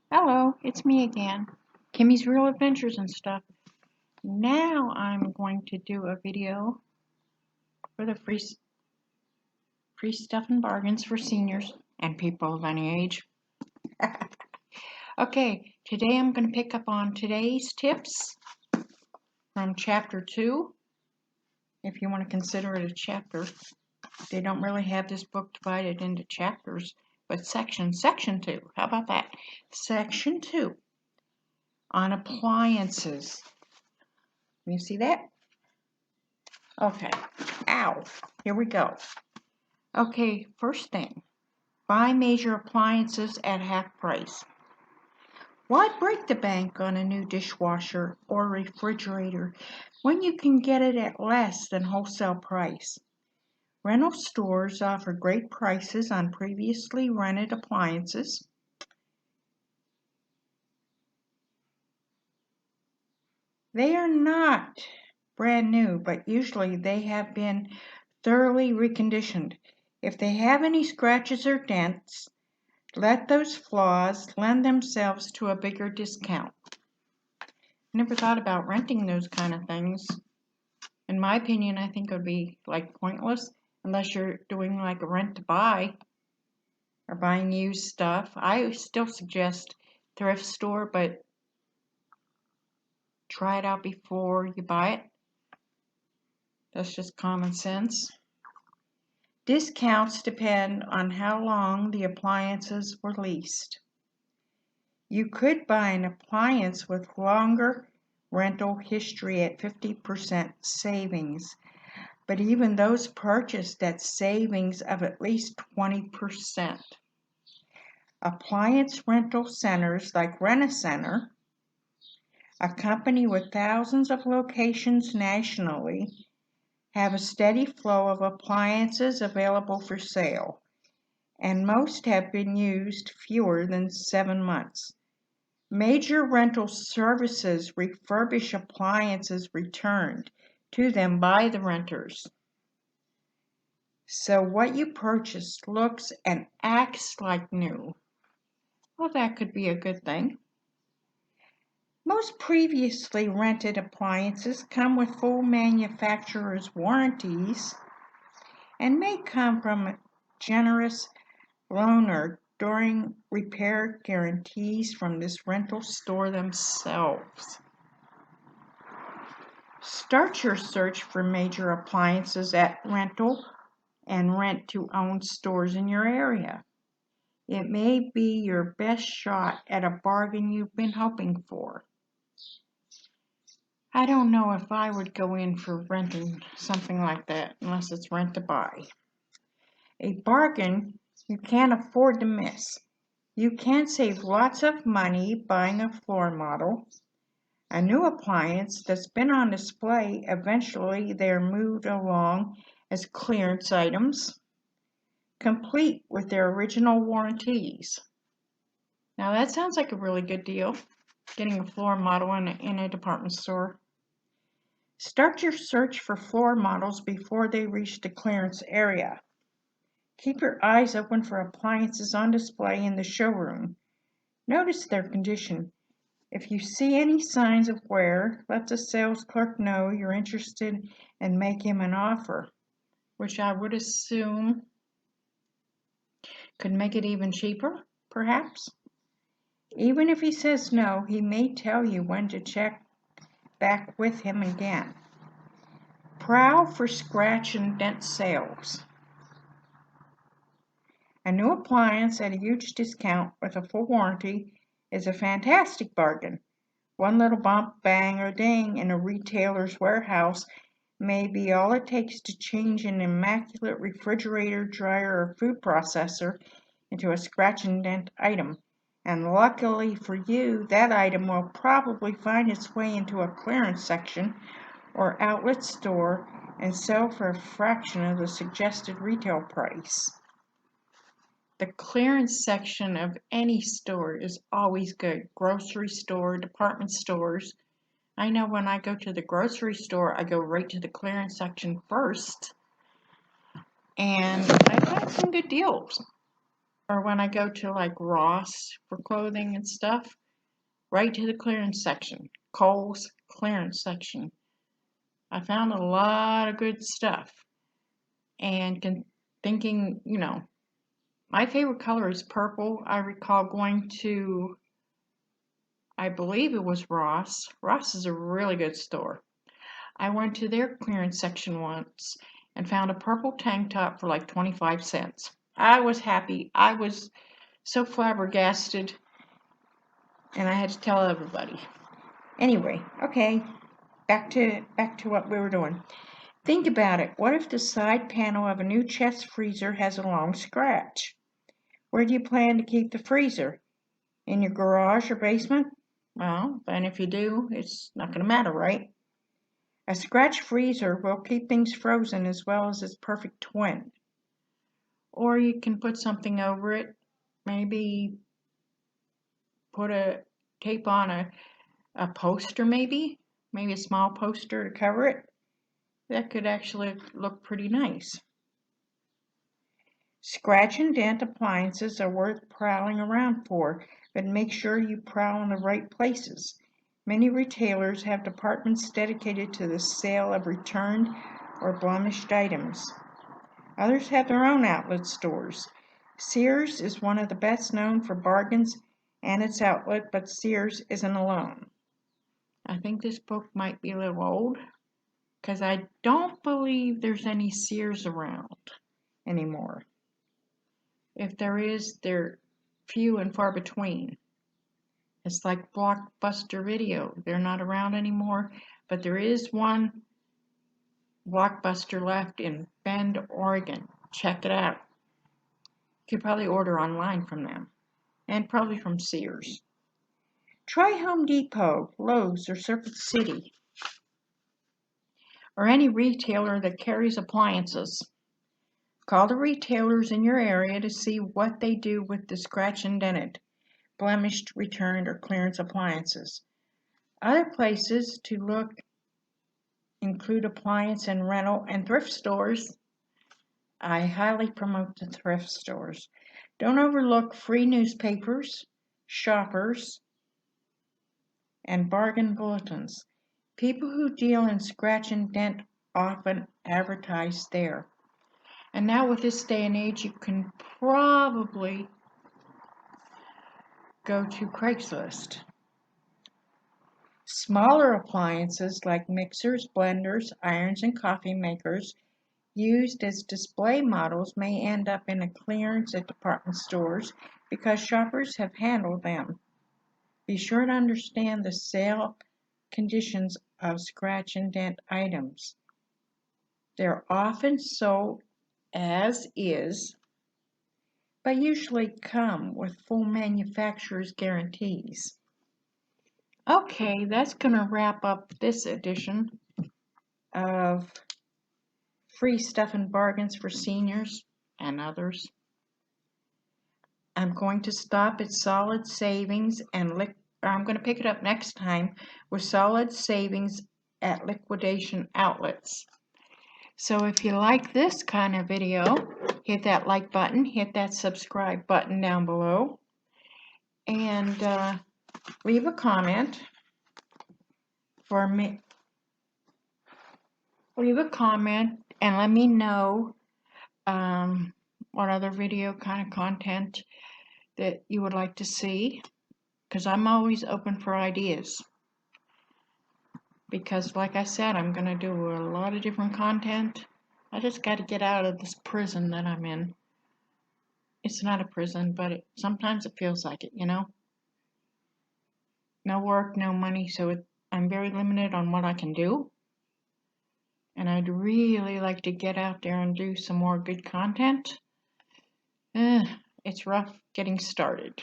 Hello, it's me again, Kimmy's Real Adventures and stuff. Now I'm going to do a video for the free stuff and bargains for seniors and people of any age. Okay, today I'm going to pick up on today's tips from chapter 2, if you want to consider it a chapter. They don't really have this book divided into chapters, but section 2. How about that? Section 2 on appliances. You see that? Okay. Ow. Here we go. Okay, first thing. Buy major appliances at half price. Why break the bank on a new dishwasher or refrigerator when you can get it at less than wholesale price? Rental stores offer great prices on previously rented appliances. They are not brand new, but usually they have been thoroughly reconditioned. If they have any scratches or dents, let those flaws lend themselves to a bigger discount. Never thought about renting those kind of things. In my opinion, I think it would be like pointless unless you're doing like a rent to buy or buying used stuff. I still suggest thrift store, but try it out before you buy it. That's just common sense. Discounts depend on how long the appliances were leased. You could buy an appliance with longer rental history at 50% savings, but even those purchased at savings of at least 20%. Appliance rental centers like Rent-A-Center, a company with thousands of locations nationally, have a steady flow of appliances available for sale, and most have been used fewer than 7 months. Major rental services refurbish appliances returned to them by the renters. So what you purchased looks and acts like new. Well, that could be a good thing. Most previously rented appliances come with full manufacturer's warranties and may come from a generous loaner during repair guarantees from this rental store themselves. Start your search for major appliances at rental and rent-to-own stores in your area. It may be your best shot at a bargain you've been hoping for. I don't know if I would go in for renting something like that unless it's rent to buy. A bargain you can't afford to miss. You can save lots of money buying a floor model. A new appliance that's been on display, eventually they're moved along as clearance items, complete with their original warranties. Now that sounds like a really good deal, getting a floor model in a department store. Start your search for floor models before they reach the clearance area. Keep your eyes open for appliances on display in the showroom. Notice their condition. If you see any signs of wear, let the sales clerk know you're interested and make him an offer, which I would assume could make it even cheaper, perhaps. Even if he says no, he may tell you when to check back with him again. Prowl for scratch and dent sales. A new appliance at a huge discount with a full warranty is a fantastic bargain. One little bump, bang, or ding in a retailer's warehouse may be all it takes to change an immaculate refrigerator, dryer, or food processor into a scratch and dent item. And luckily for you, that item will probably find its way into a clearance section or outlet store and sell for a fraction of the suggested retail price. The clearance section of any store is always good. Grocery store, department stores. I know when I go to the grocery store, I go right to the clearance section first. And I've got some good deals. or when I go to like Ross for clothing and stuff, right to the clearance section, Kohl's clearance section. I found a lot of good stuff, and thinking, my favorite color is purple. I recall going to, I believe it was Ross. Ross is a really good store. I went to their clearance section once and found a purple tank top for like 25 cents. I was happy. I was so flabbergasted, and I had to tell everybody. Anyway, okay, back to what we were doing. Think about it. What if the side panel of a new chest freezer has a long scratch? Where do you plan to keep the freezer? In your garage or basement? Well, then if you do, it's not going to matter, right? A scratch freezer will keep things frozen as well as its perfect twin. Or you can put something over it, maybe put a tape on a poster maybe a small poster to cover it. That could actually look pretty nice. Scratch and dent appliances are worth prowling around for, but make sure you prowl in the right places. Many retailers have departments dedicated to the sale of returned or blemished items. Others have their own outlet stores. Sears is one of the best known for bargains and its outlet, but Sears isn't alone. I think this book might be a little old, because I don't believe there's any Sears around anymore. If there is, they're few and far between. It's like Blockbuster Video. They're not around anymore, but there is one Blockbuster left in Bend, Oregon. Check it out. You could probably order online from them, and probably from Sears. Try Home Depot, Lowe's, or Circuit City, or any retailer that carries appliances. Call the retailers in your area to see what they do with the scratch and dented, blemished, returned, or clearance appliances. Other places to look include appliance and rental and thrift stores. I highly promote the thrift stores. Don't overlook free newspapers, shoppers, and bargain bulletins. People who deal in scratch and dent often advertise there. And now with this day and age, you can probably go to Craigslist. Smaller appliances like mixers, blenders, irons, and coffee makers used as display models may end up in a clearance at department stores because shoppers have handled them. Be sure to understand the sale conditions of scratch and dent items. They're often sold as is, but usually come with full manufacturer's guarantees. Okay, that's going to wrap up this edition of Free Stuff and Bargains for Seniors and Others. I'm going to stop at solid savings and I'm going to pick it up next time with solid savings at liquidation outlets. So if you like this kind of video, hit that like button, hit that subscribe button down below, and leave a comment for me. Leave a comment and let me know what other video kind of content that you would like to see, because I'm always open for ideas. Because like I said, I'm going to do a lot of different content. I just got to get out of this prison that I'm in. It's not a prison, but sometimes it feels like it, No work, no money, so I'm very limited on what I can do. And I'd really like to get out there and do some more good content. It's rough getting started.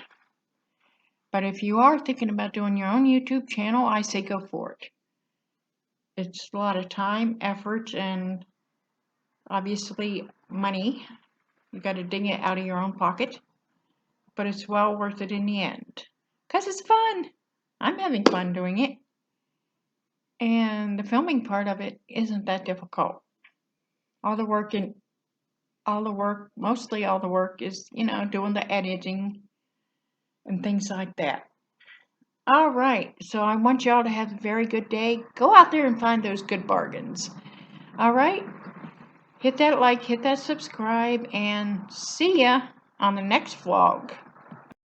But if you are thinking about doing your own YouTube channel, I say go for it. It's a lot of time, effort, and obviously money. You got to dig it out of your own pocket. But it's well worth it in the end. Because it's fun. I'm having fun doing it. And the filming part of it isn't that difficult. All the work all the work, mostly all the work is, doing the editing and things like that. All right, so I want y'all to have a very good day. Go out there and find those good bargains. All right, hit that like, hit that subscribe, and see ya on the next vlog.